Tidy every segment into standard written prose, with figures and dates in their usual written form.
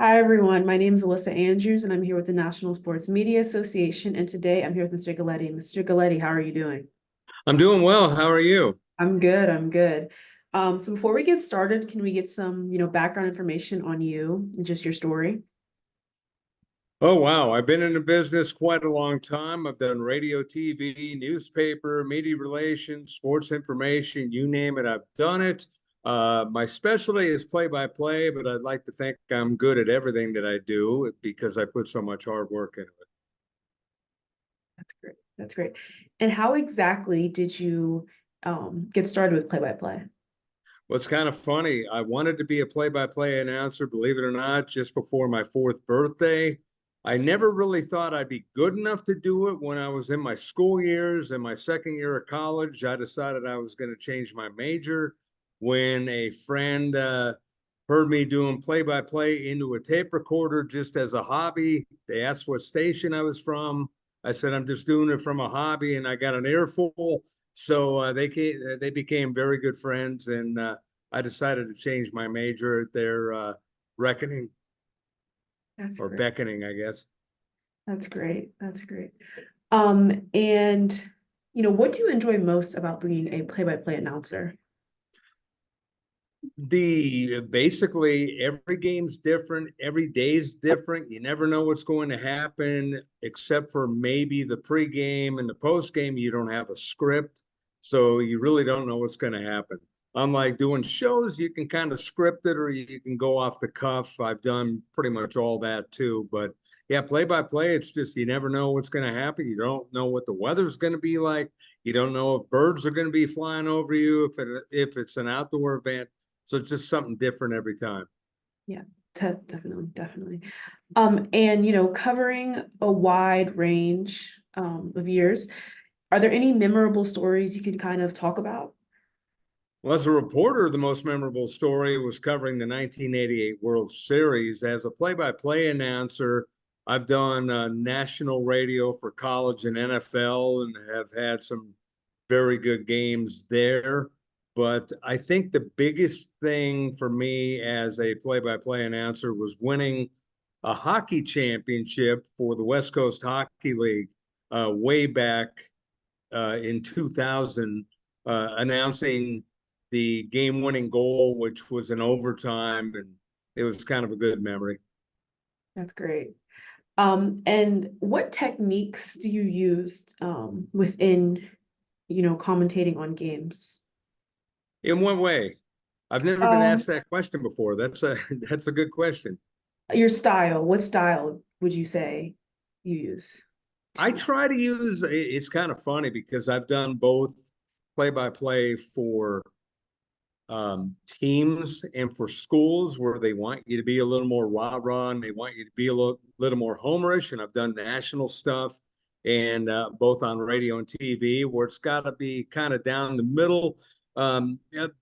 Hi, everyone. My name is Alyssa Andrews, and I'm here with the National Sports Media Association. And today I'm here with Mr. Galetti. Mr. Galetti, how are you doing? I'm doing well. How are you? I'm good. I'm good. So before we get started, can we get some, background information on you and just your story? Oh, wow. I've been in the business quite a long time. I've done radio, TV, newspaper, media relations, sports information, you name it, I've done it. My specialty is play-by-play, but I'd like to think I'm good at everything that I do because I put so much hard work into it. That's great. That's great. And how exactly did you get started with play-by-play? Well, it's kind of funny. I wanted to be a play-by-play announcer, believe it or not, just before my fourth birthday. I never really thought I'd be good enough to do it when I was in my school years. In my second year of college, I decided I was going to change my major when a friend heard me doing play-by-play into a tape recorder just as a hobby. They asked what station I was from. I said, I'm just doing it from a hobby, and I got an earful. So they became very good friends, and I decided to change my major at their reckoning That's or great. beckoning, I guess. That's great. That's great. And what do you enjoy most about being a play-by-play announcer? The basically every game's different, every day's different. You never know what's going to happen, except for maybe the pregame and the postgame. You don't have a script, so you really don't know what's going to happen. Unlike doing shows, you can kind of script it or you can go off the cuff. I've done pretty much all that too. But yeah, play by play, it's just you never know what's going to happen. You don't know what the weather's going to be like. You don't know if birds are going to be flying over you if it's an outdoor event. So it's just something different every time. Yeah, definitely, definitely. And covering a wide range of years, are there any memorable stories you can kind of talk about? Well, as a reporter, the most memorable story was covering the 1988 World Series. As a play by play announcer, I've done national radio for college and NFL and have had some very good games there. But I think the biggest thing for me as a play by play announcer was winning a hockey championship for the West Coast Hockey League way back in 2000, announcing the game winning goal, which was in overtime. And it was kind of a good memory. That's great. And what techniques do you use within, commentating on games? In what way? I've never been Um, asked that question before. That's a good question. your style, what style would you say you use I to? try to use it's kind of funny because I've done both play by play for teams and for schools where they want you to be a little more rah-rah and they want you to be a little more homerish. And I've done national stuff and both on radio and TV where it's got to be kind of down the middle.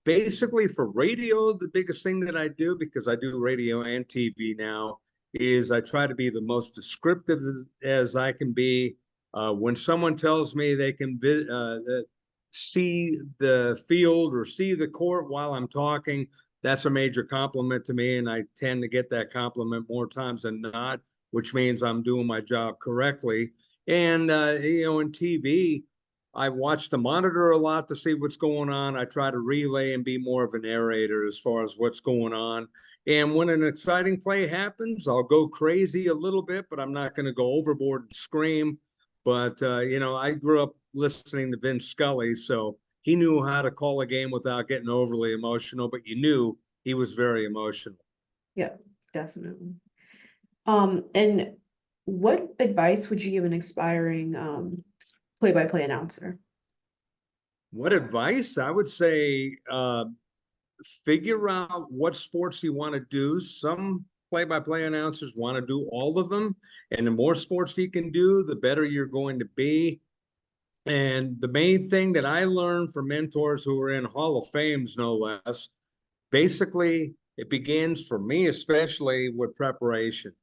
Basically, for radio, the biggest thing that I do, because I do radio and TV now, is I try to be the most descriptive as I can be. When someone tells me they can see the field or see the court while I'm talking, that's a major compliment to me. And I tend to get that compliment more times than not, which means I'm doing my job correctly. And, in TV, I watch the monitor a lot to see what's going on. I try to relay and be more of a narrator as far as what's going on. And when an exciting play happens, I'll go crazy a little bit, but I'm not going to go overboard and scream. But I grew up listening to Vince Scully, so he knew how to call a game without getting overly emotional. But you knew he was very emotional. Yeah, definitely. And what advice would you give an aspiring play-by-play announcer? What advice? I would say figure out what sports you want to do. Some play-by-play announcers want to do all of them, and the more sports you can do, the better you're going to be. And the main thing that I learned from mentors who are in Hall of Fames, no less, basically, it begins for me, especially with preparation.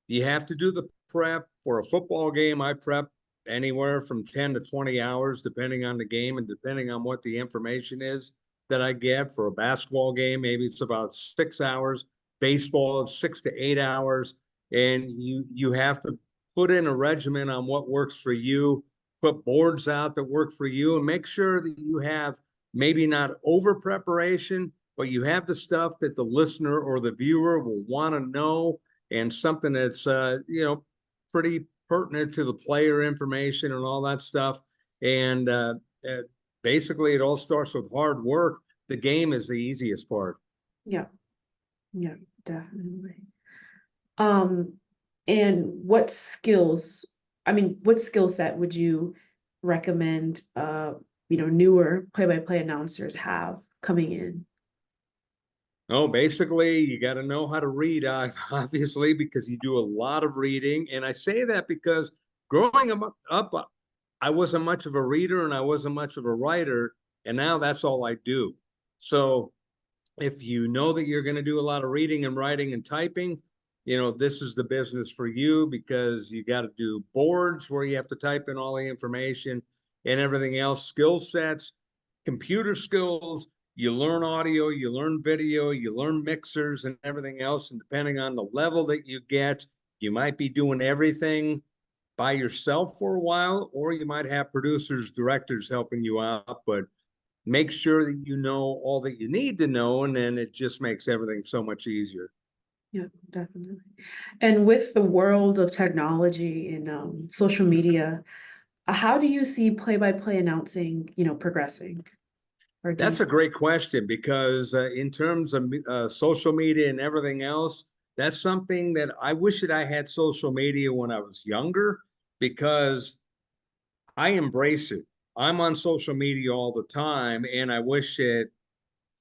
You have to do the prep for a football game. I prep anywhere from 10 to 20 hours, depending on the game and depending on what the information is that I get. For a basketball game, maybe it's about 6 hours. baseball is 6 to 8 hours, and you have to put in a regimen on what works for you, put boards out that work for you, and make sure that you have maybe not over preparation, but you have the stuff that the listener or the viewer will want to know, and something that's pretty pertinent to the player information and all that stuff. And uh, basically, it all starts with hard work. The game is the easiest part. Yeah, yeah, definitely. Um, and what skill set would you recommend newer play-by-play announcers have coming in? Oh, basically, you got to know how to read, obviously, because you do a lot of reading. And I say that because growing up, I wasn't much of a reader and I wasn't much of a writer. And now that's all I do. So if you know that you're going to do a lot of reading and writing and typing, this is the business for you, because you got to do boards where you have to type in all the information and everything else, skill sets, computer skills. You learn audio, you learn video, you learn mixers and everything else. And depending on the level that you get, you might be doing everything by yourself for a while, or you might have producers, directors helping you out. But make sure that you know all that you need to know, and then it just makes everything so much easier. Yeah, definitely. And with the world of technology and social media, how do you see play-by-play announcing, progressing? Or do you? That's a great question, because in terms of social media and everything else, that's something that I wish that I had social media when I was younger, because I embrace it. I'm on social media all the time, and I wish that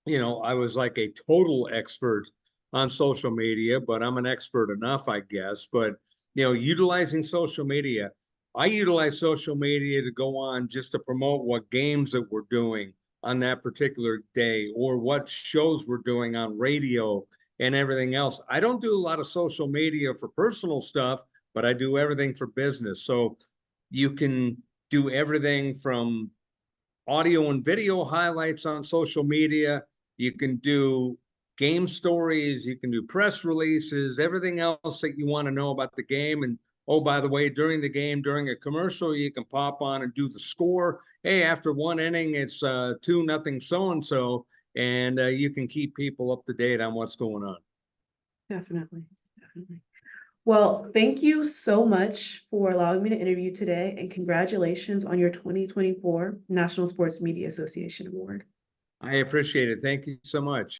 I was like a total expert on social media, but I'm an expert enough, I guess. But, utilizing social media, I utilize social media to go on just to promote what games that we're doing on that particular day, or what shows we're doing on radio and everything else. I don't do a lot of social media for personal stuff, but I do everything for business. So you can do everything from audio and video highlights on social media. You can do game stories, you can do press releases, everything else that you want to know about the game. And oh, by the way, during the game, during a commercial, you can pop on and do the score. Hey, after one inning, it's 2-0 so and so, and you can keep people up to date on what's going on. Definitely, definitely. Well, thank you so much for allowing me to interview today, and congratulations on your 2024 National Sports Media Association Award. I appreciate it. Thank you so much.